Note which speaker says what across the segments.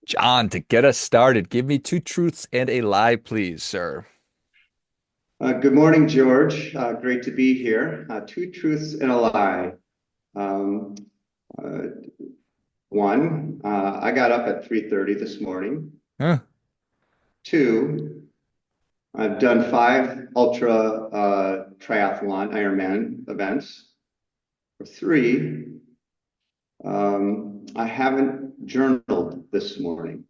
Speaker 1: John, to get us started, give me two truths and a lie, please, sir.
Speaker 2: Good morning, George. Great to be here. Two truths and a lie. Um, uh, One, I got up at 3:30 this morning.
Speaker 1: Huh.
Speaker 2: Two, I've done five ultra triathlon Ironman events. Or three, I haven't journaled this morning.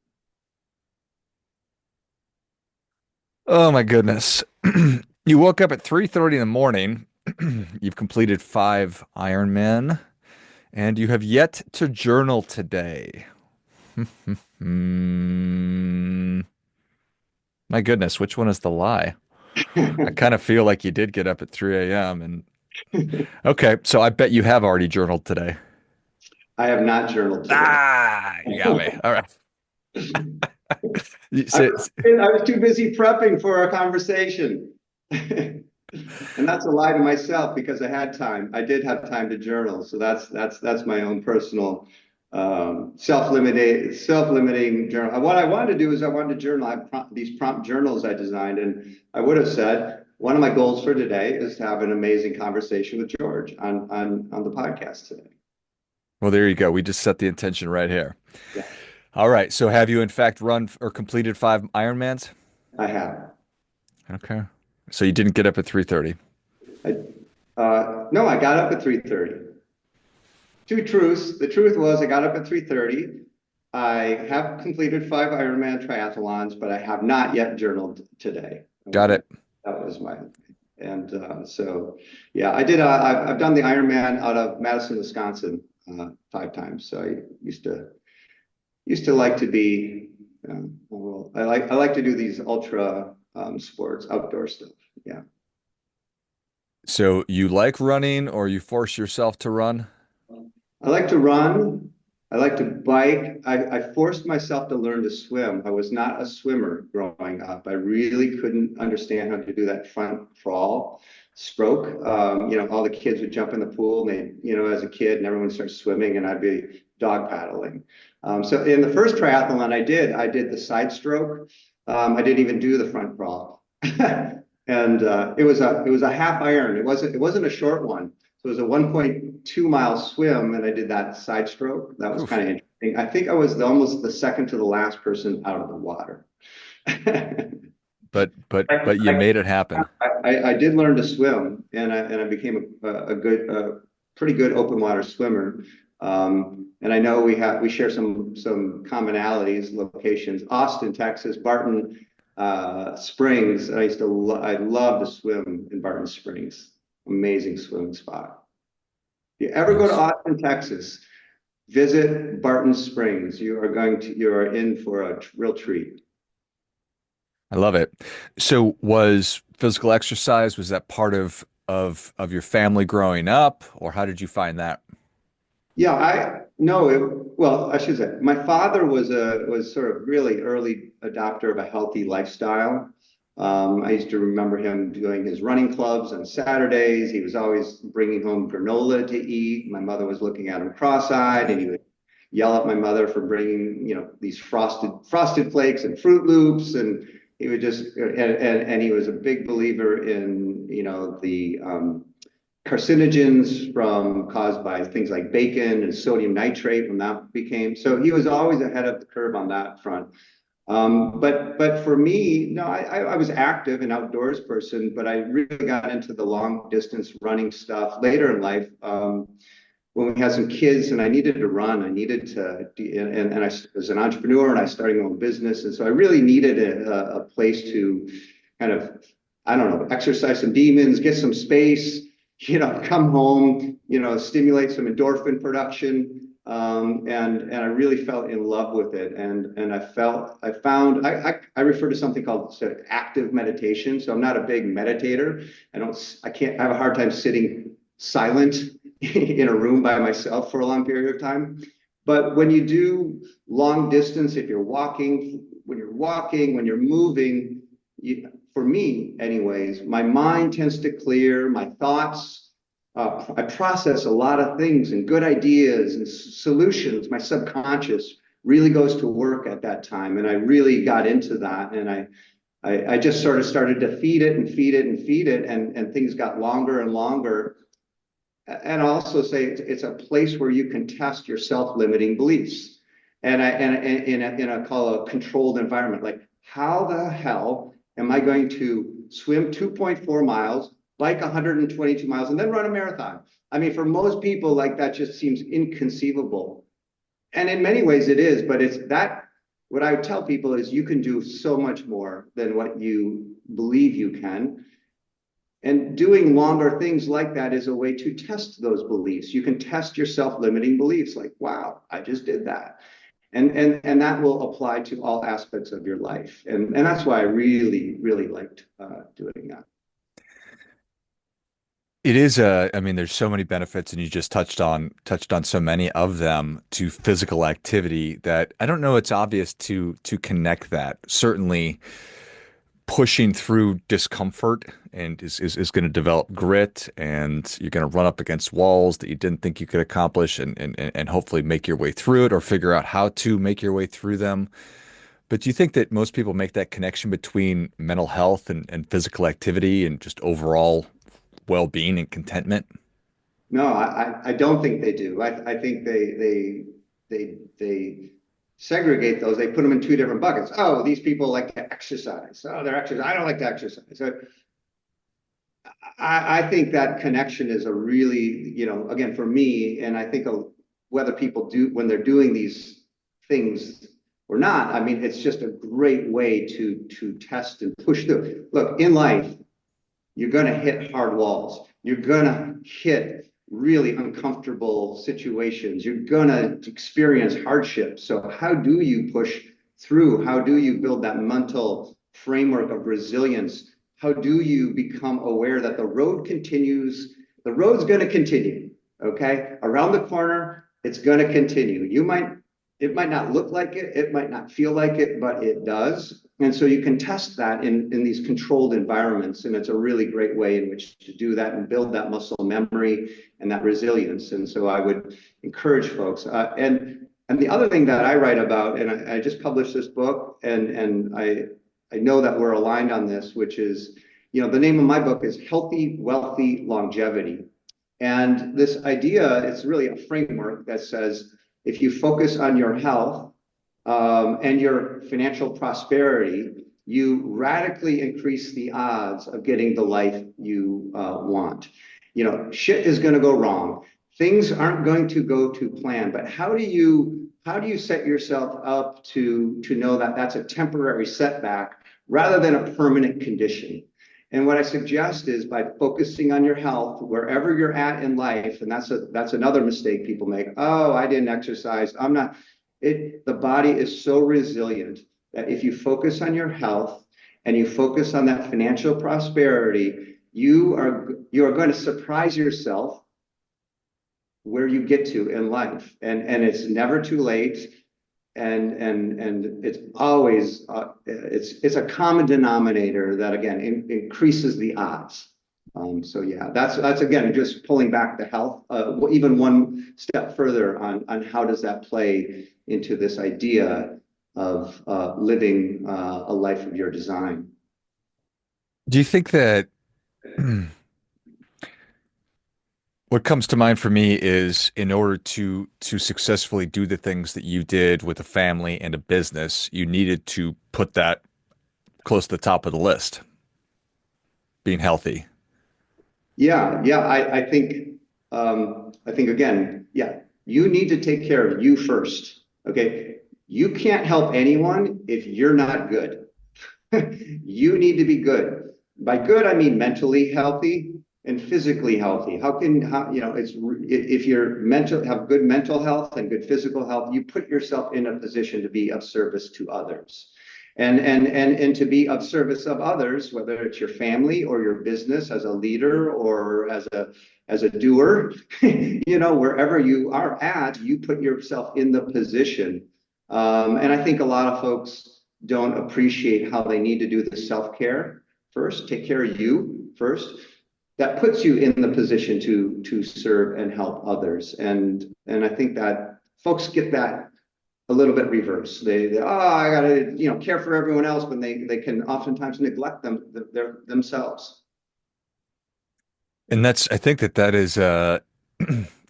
Speaker 1: Oh my goodness. You woke up at 3:30 in the morning. You've completed five Ironman, and you have yet to journal today. Hmm. My goodness, which one is the lie? I kind of feel like you did get up at 3 a.m. and okay, so I bet you have already journaled today.
Speaker 2: I have not journaled today.
Speaker 1: Ah, you got me. All right.
Speaker 2: I
Speaker 1: So,
Speaker 2: I was too busy prepping for our conversation. And that's a lie to myself because I had time. I did have time to journal. So that's my own personal self-limiting journal. What I wanted to do is I wanted to journal. I have these prompt journals I designed, and I would have said one of my goals for today is to have an amazing conversation with George on the podcast today.
Speaker 1: well, there you go. We just set the intention right here.
Speaker 2: Yeah,
Speaker 1: All right. So have you in fact run or completed five Ironmans?
Speaker 2: I have.
Speaker 1: Okay. So you didn't get up at 3:30.
Speaker 2: I, no, I got up at 3:30. Two truths. The truth was I got up at 3:30. I have completed five Ironman triathlons, but I have not yet journaled today.
Speaker 1: Got it.
Speaker 2: That was my, and so, yeah, I did. I've done the Ironman out of Madison, Wisconsin, five times. So I used to like to be. Well, I like to do these ultra sports, outdoor stuff. Yeah.
Speaker 1: So you like running or you force yourself to run?
Speaker 2: I like to run. I like to bike. I forced myself to learn to swim. I was not a swimmer growing up. I really couldn't understand how to do that front crawl stroke. All the kids would jump in the pool and as a kid, and everyone starts swimming, and I'd be dog paddling. So in the first triathlon I did the side stroke. I didn't even do the front crawl. And it was a half iron. It wasn't a short one. So it was a 1.2 mile swim, and I did that side stroke. That was
Speaker 1: Oof.
Speaker 2: kind of interesting. I think I was almost the second to the last person out of the water.
Speaker 1: But you made it happen.
Speaker 2: I did learn to swim, and I became a pretty good open water swimmer. And I know we share some commonalities, locations. Austin, Texas, Barton Springs. I love to swim in Barton Springs. Amazing swimming spot. If you ever go to
Speaker 1: Nice.
Speaker 2: Austin, Texas, visit Barton Springs. You are in for a real treat.
Speaker 1: I love it. So was physical exercise, was that part of your family growing up, or how did you find that?
Speaker 2: Yeah, I no, well, I should say my father was sort of really early adopter of a healthy lifestyle. I used to remember him doing his running clubs on Saturdays. He was always bringing home granola to eat. My mother was looking at him cross-eyed, and he would yell at my mother for bringing, these frosted flakes and Fruit Loops, and he would just and he was a big believer in, the carcinogens from caused by things like bacon and sodium nitrate when that became. So he was always ahead of the curve on that front. But for me, no, I was active and outdoors person, but I really got into the long distance running stuff later in life. When we had some kids and I needed to run, I needed to, and I was an entrepreneur and I started my own business. And so I really needed a place to kind of, I don't know, exercise some demons, get some space, come home, stimulate some endorphin production. And I really felt in love with it. And I refer to something called sort of active meditation. So I'm not a big meditator. I have a hard time sitting silent in a room by myself for a long period of time. But when you do long distance, if you're walking, when you're moving, for me, anyways, my mind tends to clear, my thoughts. I process a lot of things and good ideas and solutions. My subconscious really goes to work at that time. And I really got into that. And I just sort of started to feed it and feed it and feed it. And things got longer and longer. And I also say it's a place where you can test your self-limiting beliefs. And in a call a controlled environment, like how the hell am I going to swim 2.4 miles, bike 122 miles, and then run a marathon? I mean, for most people, like that just seems inconceivable. And in many ways it is, but it's that what I would tell people is you can do so much more than what you believe you can. And doing longer things like that is a way to test those beliefs. You can test your self-limiting beliefs, like, wow, I just did that. And that will apply to all aspects of your life. And that's why I really, really liked doing that.
Speaker 1: It is I mean, there's so many benefits, and you just touched on so many of them to physical activity that I don't know it's obvious to connect that. Certainly pushing through discomfort and is going to develop grit, and you're going to run up against walls that you didn't think you could accomplish, and hopefully make your way through it or figure out how to make your way through them. But do you think that most people make that connection between mental health and physical activity and just overall well-being and contentment?
Speaker 2: No, I don't think they do. I think they segregate those. They put them in two different buckets. Oh, these people like to exercise. Oh, they're exercise. I don't like to exercise. So I think that connection is a really, again, for me, and I think whether people do when they're doing these things or not, I mean, it's just a great way to test and push through. Look, in life, you're going to hit hard walls. You're going to hit really uncomfortable situations. You're going to experience hardship. So how do you push through? How do you build that mental framework of resilience? How do you become aware that the road continues? The road's going to continue, okay? Around the corner, it's going to continue. It might not look like it, it might not feel like it, but it does. And so you can test that in these controlled environments. And it's a really great way in which to do that and build that muscle memory and that resilience. And so I would encourage folks. And the other thing that I write about, and I just published this book, and I know that we're aligned on this, which is, the name of my book is Healthy, Wealthy Longevity. And this idea, it's really a framework that says, if you focus on your health and your financial prosperity, you radically increase the odds of getting the life you want. Shit is going to go wrong. Things aren't going to go to plan. But how do you set yourself up to know that that's a temporary setback rather than a permanent condition? And what I suggest is by focusing on your health wherever you're at in life, and that's another mistake people make. Oh, I didn't exercise. I'm not. The body is so resilient that if you focus on your health and you focus on that financial prosperity, you are going to surprise yourself where you get to in life, and it's never too late. And it's always it's a common denominator that again increases the odds. So yeah, that's again just pulling back the health even one step further on how does that play into this idea of living a life of your design.
Speaker 1: Do you think that what comes to mind for me is in order to successfully do the things that you did with a family and a business, you needed to put that close to the top of the list, being healthy.
Speaker 2: Yeah, I think again, yeah, you need to take care of you first. Okay. You can't help anyone if you're not good. You need to be good. By good, I mean mentally healthy and physically healthy. If you're have good mental health and good physical health, you put yourself in a position to be of service to others. And to be of service of others, whether it's your family or your business as a leader or as a doer, wherever you are at, you put yourself in the position. And I think a lot of folks don't appreciate how they need to do the self-care first, take care of you first. That puts you in the position to serve and help others. And I think that folks get that a little bit reverse. Oh, I got to, care for everyone else, when they can oftentimes neglect themselves.
Speaker 1: And I think that is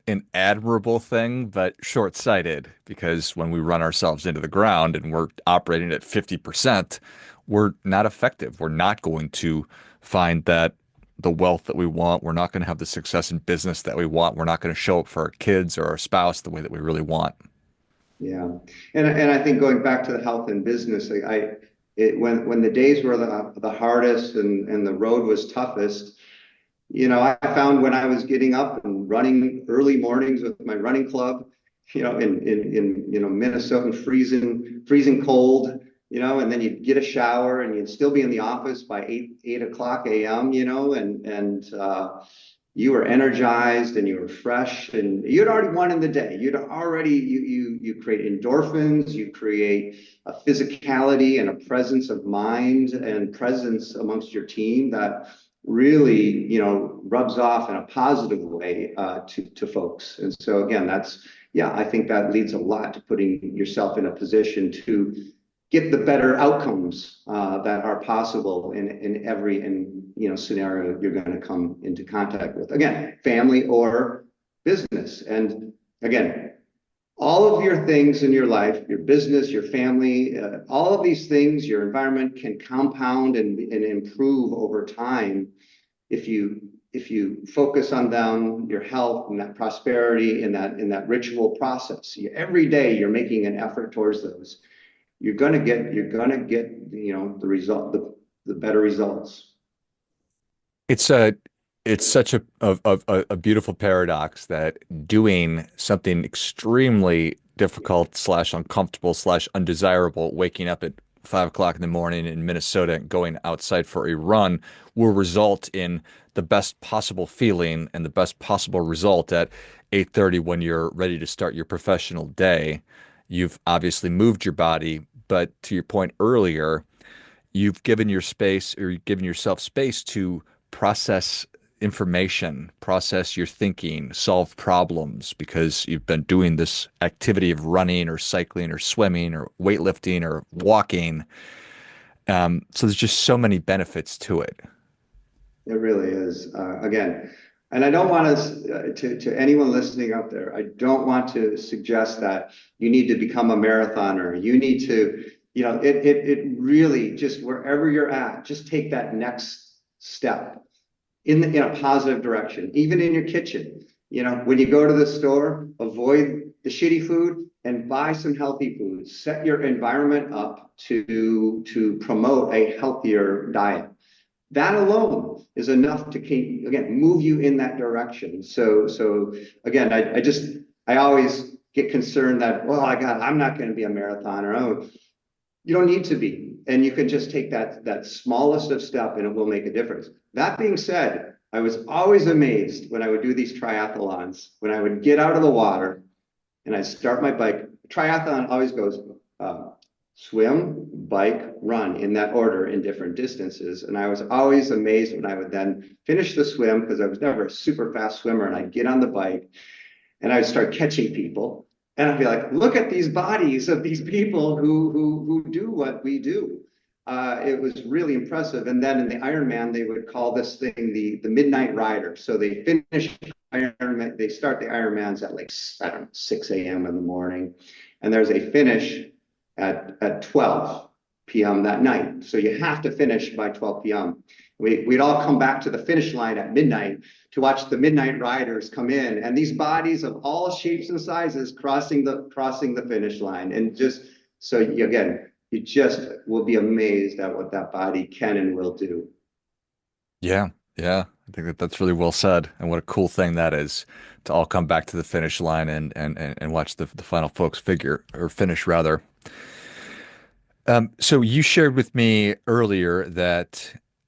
Speaker 1: an admirable thing, but short-sighted because when we run ourselves into the ground and we're operating at 50%, we're not effective. We're not going to find the wealth that we want. We're not going to have the success in business that we want. We're not going to show up for our kids or our spouse the way that we really want.
Speaker 2: Yeah, and I think going back to the health and business, when the days were the hardest and the road was toughest, I found when I was getting up and running early mornings with my running club, in Minnesota, freezing cold, and then you'd get a shower and you'd still be in the office by 8 o'clock a.m., and you were energized and you were fresh and you'd already won in the day. You create endorphins, you create a physicality and a presence of mind and presence amongst your team that really, rubs off in a positive way to folks. And so again, yeah, I think that leads a lot to putting yourself in a position to get the better outcomes that are possible in every scenario you're going to come into contact with. Again, family or business. And again, all of your things in your life, your business, your family, all of these things, your environment can compound and improve over time if you focus on them, your health and that prosperity and that ritual process. Every day you're making an effort towards those. You're gonna get the result, the better results.
Speaker 1: It's it's such a beautiful paradox that doing something extremely difficult slash uncomfortable slash undesirable, waking up at 5 o'clock in the morning in Minnesota and going outside for a run will result in the best possible feeling and the best possible result at 8:30 when you're ready to start your professional day. You've obviously moved your body, but to your point earlier, you've given your space or you've given yourself space to process information, process your thinking, solve problems because you've been doing this activity of running or cycling or swimming or weightlifting or walking. So there's just so many benefits to it.
Speaker 2: It really is. Again, and I don't want to anyone listening out there, I don't want to suggest that you need to become a marathoner. You need to, it really just wherever you're at, just take that next step in a positive direction, even in your kitchen. When you go to the store, avoid the shitty food and buy some healthy food. Set your environment up to promote a healthier diet. That alone is enough to keep, again, move you in that direction. So again, I always get concerned that, well, I'm not going to be a marathoner. Oh, you don't need to be. And you can just take that smallest of step and it will make a difference. That being said, I was always amazed when I would do these triathlons, when I would get out of the water and I'd start my bike. Triathlon always goes swim, bike, run in that order in different distances. And I was always amazed when I would then finish the swim because I was never a super fast swimmer. And I'd get on the bike and I'd start catching people. And I'd be like, look at these bodies of these people who do what we do. It was really impressive. And then in the Ironman, they would call this thing the Midnight Rider. So they finish Ironman, they start the Ironmans at like, I don't know, 6 a.m. in the morning. And there's a finish at 12 p.m. that night. So you have to finish by 12 p.m. We'd all come back to the finish line at midnight to watch the Midnight Riders come in, and these bodies of all shapes and sizes crossing the finish line. And just so you just will be amazed at what that body can and will do.
Speaker 1: Yeah, yeah. I think that's really well said. And what a cool thing that is to all come back to the finish line and watch the final folks figure or finish rather. So you shared with me earlier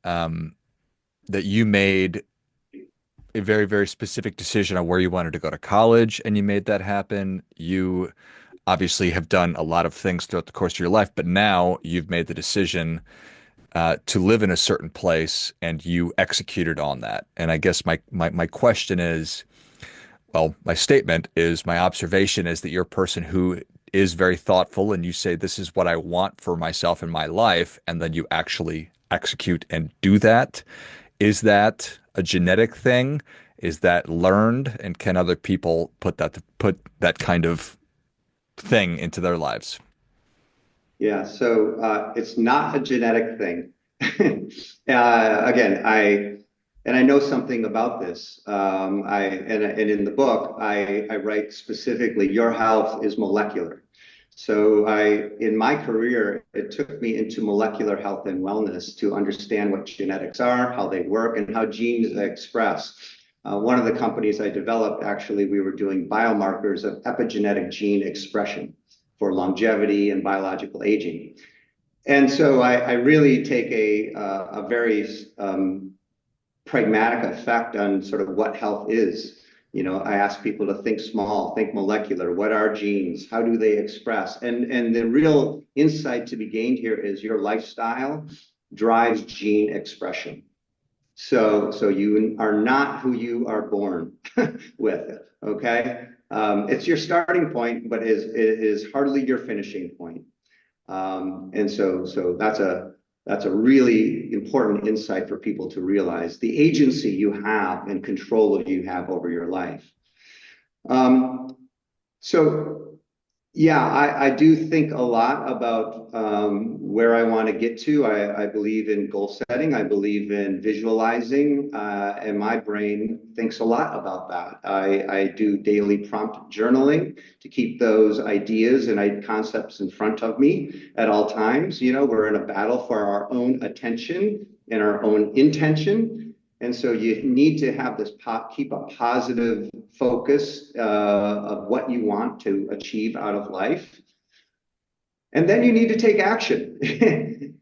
Speaker 1: um, that you made a very, very specific decision on where you wanted to go to college, and you made that happen. You obviously have done a lot of things throughout the course of your life, but now you've made the decision to live in a certain place, and you executed on that. And I guess my question is, well, my statement is, my observation is that you're a person who is very thoughtful and you say, this is what I want for myself in my life, and then you actually execute and do that. Is that a genetic thing? Is that learned? And can other people put that kind of thing into their lives?
Speaker 2: Yeah, so it's not a genetic thing. Again, I know something about this. And in the book, I write specifically, your health is molecular. So in my career, it took me into molecular health and wellness to understand what genetics are, how they work, and how genes express. One of the companies I developed, actually, we were doing biomarkers of epigenetic gene expression for longevity and biological aging. And so I really take a very pragmatic effect on sort of what health is. I ask people to think small, think molecular. What are genes? How do they express? And the real insight to be gained here is your lifestyle drives gene expression. So you are not who you are born with. Okay, it's your starting point, but it is hardly your finishing point. And so that's a really important insight for people to realize the agency you have and control you have over your life. Um, so yeah, I do think a lot about where I want to get to. I believe in goal setting. I believe in visualizing, and my brain thinks a lot about that. I do daily prompt journaling to keep those ideas and concepts in front of me at all times. We're in a battle for our own attention and our own intention. And so you need to have keep a positive focus of what you want to achieve out of life. And then you need to take action.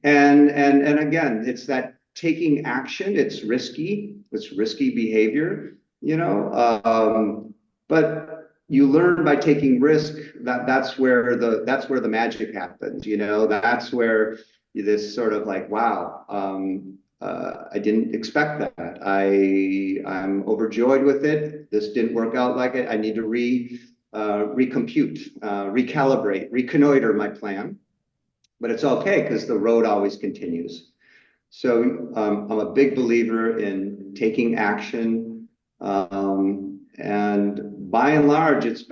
Speaker 2: And again, it's that taking action. It's risky. It's risky behavior, but you learn by taking risk that's where the magic happens. That's where this sort of like, wow, I didn't expect that. I'm overjoyed with it. This didn't work out like it. I need to recompute, recalibrate, reconnoiter my plan. But it's okay because the road always continues. So I'm a big believer in taking action, and by and large, it's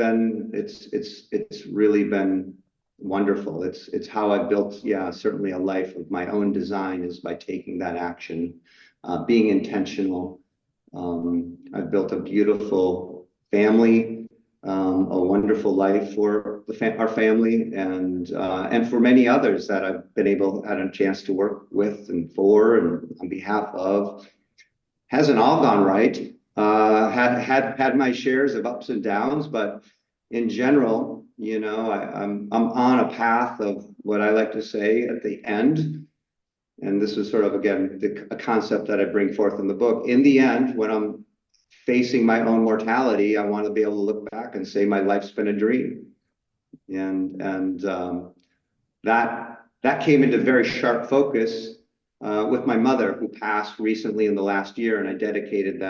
Speaker 2: really been wonderful. It's how I built, yeah, certainly a life of my own design is by taking that action, being intentional. I've built a beautiful family, a wonderful life for our family, and for many others that I've had a chance to work with and for and on behalf of. Hasn't all gone right. Had my shares of ups and downs, but in general, I'm on a path of what I like to say at the end. And this is sort of, again, a concept that I bring forth in the book. In the end, when I'm facing my own mortality, I want to be able to look back and say my life's been a dream. And that came into very sharp focus with my mother, who passed recently in the last year, and I dedicated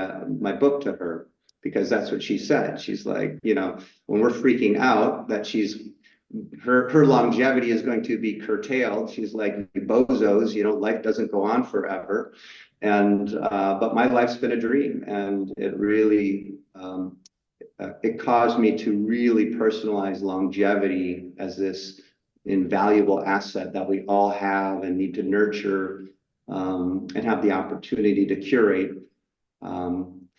Speaker 2: my book to her because that's what she said. She's like, when we're freaking out that her longevity is going to be curtailed, she's like, "You bozos, life doesn't go on forever." And but my life's been a dream, and it really it caused me to really personalize longevity as this invaluable asset that we all have and need to nurture, and have the opportunity to curate,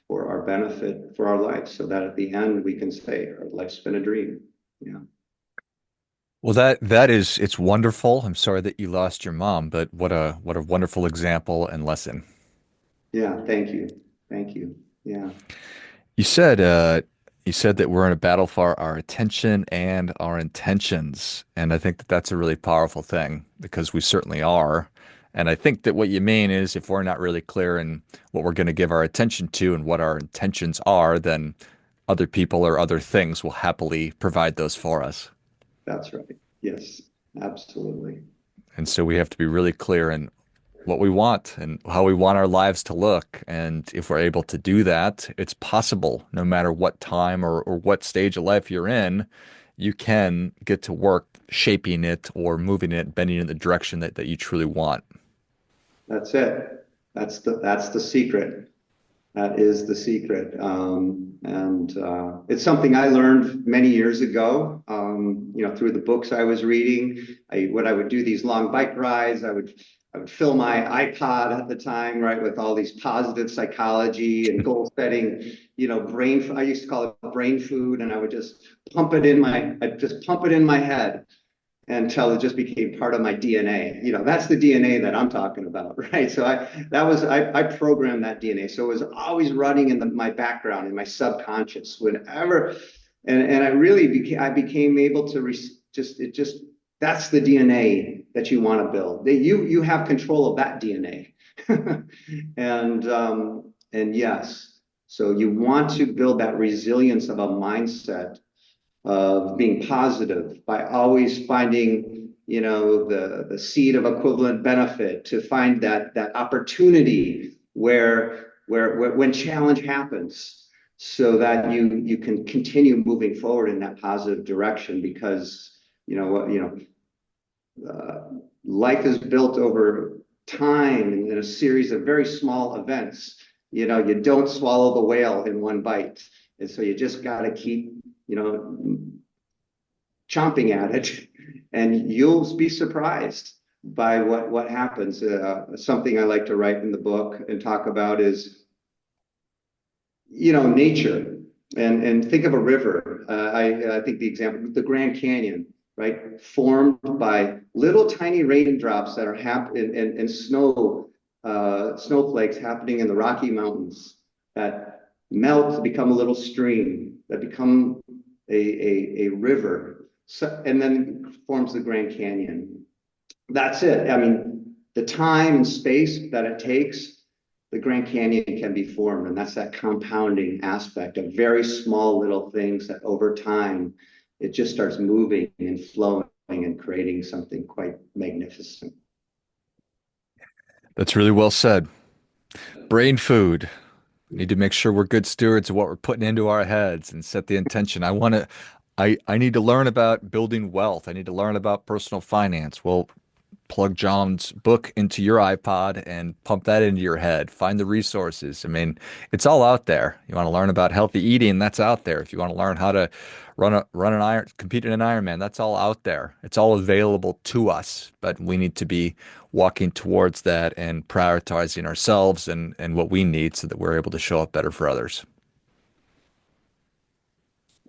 Speaker 2: for our benefit, for our life, so that at the end we can say our life's been a dream. Yeah.
Speaker 1: Well, it's wonderful. I'm sorry that you lost your mom, but what a wonderful example and lesson.
Speaker 2: Yeah. Thank you. Thank you. Yeah.
Speaker 1: You said that we're in a battle for our attention and our intentions, and I think that that's a really powerful thing because we certainly are. And I think that what you mean is if we're not really clear in what we're going to give our attention to and what our intentions are, then other people or other things will happily provide those for us.
Speaker 2: That's right. Yes. Absolutely.
Speaker 1: And so we have to be really clear in what we want and how we want our lives to look. And if we're able to do that, it's possible no matter what time or what stage of life you're in. you can get to work shaping it or moving it, bending it in the direction that you truly want.
Speaker 2: That's it. That's the secret. That is the secret. And it's something I learned many years ago, through the books I was reading. When I would do these long bike rides, I would fill my iPod at the time, right, with all these positive psychology and goal setting, I used to call it brain food, and I'd just pump it in my head until it just became part of my DNA. That's the DNA that I'm talking about, right? So I programmed that DNA. So it was always running in my background, in my subconscious, whenever, and I became able to that's the DNA that you want to build. You have control of that DNA, and yes, so you want to build that resilience of a mindset of being positive by always finding, the seed of equivalent benefit, to find that opportunity where when challenge happens, so that you can continue moving forward in that positive direction. Because life is built over time in a series of very small events. You don't swallow the whale in one bite, and so you just got to keep chomping at it, and you'll be surprised by what happens. Something I like to write in the book and talk about is, nature, and think of a river. I think the example, the Grand Canyon, right, formed by little tiny raindrops that are happening, and snowflakes happening in the Rocky Mountains, that melt to become a little stream, that become a river, and then forms the Grand Canyon. That's it. I mean, the time and space that it takes, the Grand Canyon can be formed. And that's that compounding aspect of very small little things that over time, it just starts moving and flowing and creating something quite magnificent.
Speaker 1: That's really well said. Brain food. We need to make sure we're good stewards of what we're putting into our heads and set the intention. I need to learn about building wealth. I need to learn about personal finance. Well, plug John's book into your iPod and pump that into your head. Find the resources. I mean, it's all out there. You want to learn about healthy eating, that's out there. If you want to learn how to run an iron, compete in an Ironman, that's all out there. It's all available to us, but we need to be walking towards that and prioritizing ourselves and what we need so that we're able to show up better for others.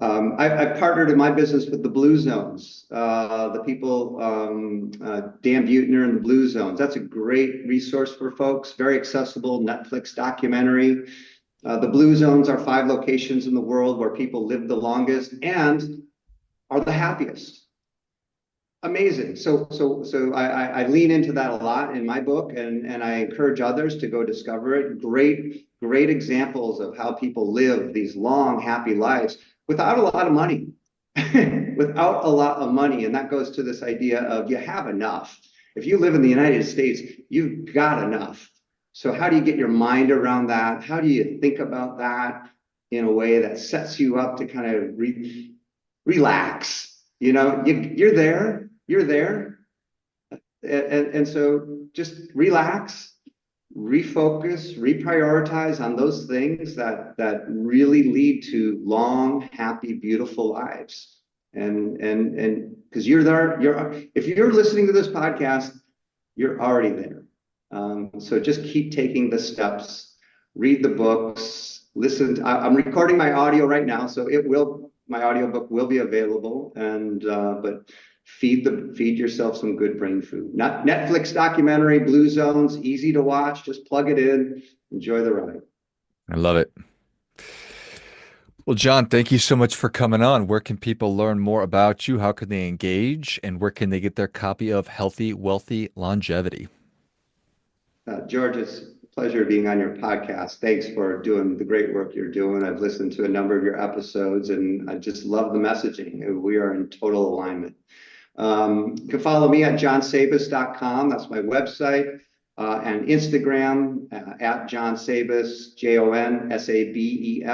Speaker 2: I've partnered in my business with the Blue Zones, the people, Dan Buettner and the Blue Zones. That's a great resource for folks, very accessible Netflix documentary. The Blue Zones are 5 locations in the world where people live the longest and are the happiest. Amazing. So I lean into that a lot in my book, and I encourage others to go discover it. Great examples of how people live these long, happy lives without a lot of money. Without a lot of money. And that goes to this idea of you have enough. If you live in the United States, you've got enough. So how do you get your mind around that? How do you think about that in a way that sets you up to kind of relax? You're there. And so just relax, refocus, reprioritize on those things that really lead to long, happy, beautiful lives. And because you're there, if you're listening to this podcast, you're already there. So just keep taking the steps, read the books, listen. I'm recording my audio right now, so my audiobook will be available. But feed yourself some good brain food. Not Netflix documentary, Blue Zones, easy to watch. Just plug it in, enjoy the ride.
Speaker 1: I love it. Well, John, thank you so much for coming on. Where can people learn more about you? How can they engage? And where can they get their copy of Healthy, Wealthy Longevity?
Speaker 2: George, it's a pleasure being on your podcast. Thanks for doing the great work you're doing. I've listened to a number of your episodes, and I just love the messaging. We are in total alignment. You can follow me at jonsabes.com. That's my website. And Instagram at Jon Sabes, JonSabes.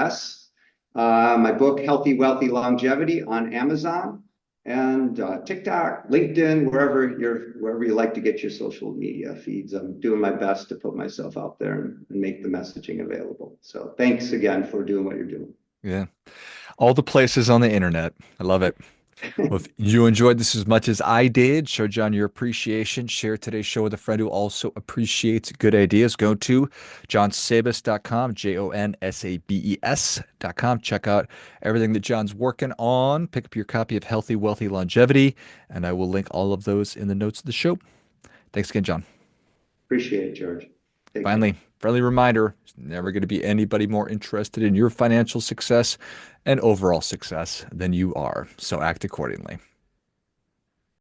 Speaker 2: My book, Healthy, Wealthy Longevity, on Amazon and TikTok, LinkedIn, wherever you like to get your social media feeds. I'm doing my best to put myself out there and make the messaging available. So thanks again for doing what you're doing.
Speaker 1: Yeah. All the places on the internet. I love it. Well, if you enjoyed this as much as I did, show John your appreciation. Share today's show with a friend who also appreciates good ideas. Go to jonsabes.com, JONSABES.com. Check out everything that John's working on. Pick up your copy of Healthy, Wealthy Longevity, and I will link all of those in the notes of the show. Thanks again, John.
Speaker 2: Appreciate it, George. Take care.
Speaker 1: Finally, friendly reminder, there's never going to be anybody more interested in your financial success and overall success than you are. So act accordingly.